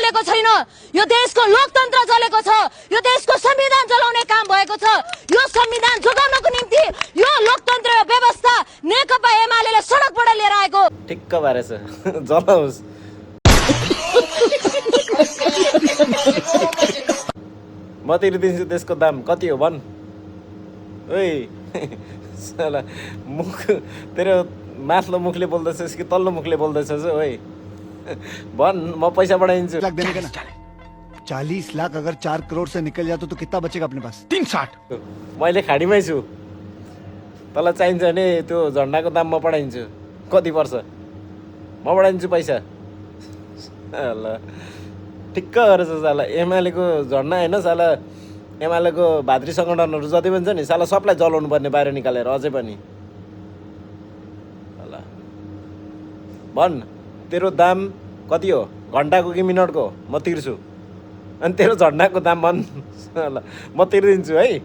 चलेको छैन, यो देशको लोकतन्त्र चलेको छ, यो देशको संविधान चलाउने काम भएको छ। यो संविधान जोगाउनको निम्ति यो लोकतन्त्र व्यवस्था नेकपा एमालेले सडकबाट लिएर आएको। ठिक्क भएछ जलाओस्। म तिर्दिन्छु त्यसको दाम कति हो भन्। ओइ साला मुख तेरो माथिल्लो मुखले बोल्दैछस् कि तल्लो मुखले बोल्दैछस् ओइ भन्, म पैसा बढाइदिन्छु। लाख देने का ना 40 लाख अगर 4 करोड़ से निकल जाता तो कितना बचेगा अपने पास? 360। मैले खाडीमै छु, तँलाई चाहिन्छ भने त्यो झन्डाको दाम म बढाइदिन्छु। कति पर्छ म बढाइदिन्छु पैसा। ल ठिक्क गरेछ साला एमालेको झन्डा होइन, साला एमालेको भातृ सङ्गठनहरू जति पनि छ नि साला सबलाई जलाउनु पर्ने बाहिर निकालेर अझै पनि। ल भन् तेरो दाम कति हो, घन्टाको कि मिनटको? म तिर्छु। अनि तेरो झन्डाको दाम भन्, ल म तिर्दिन्छु है।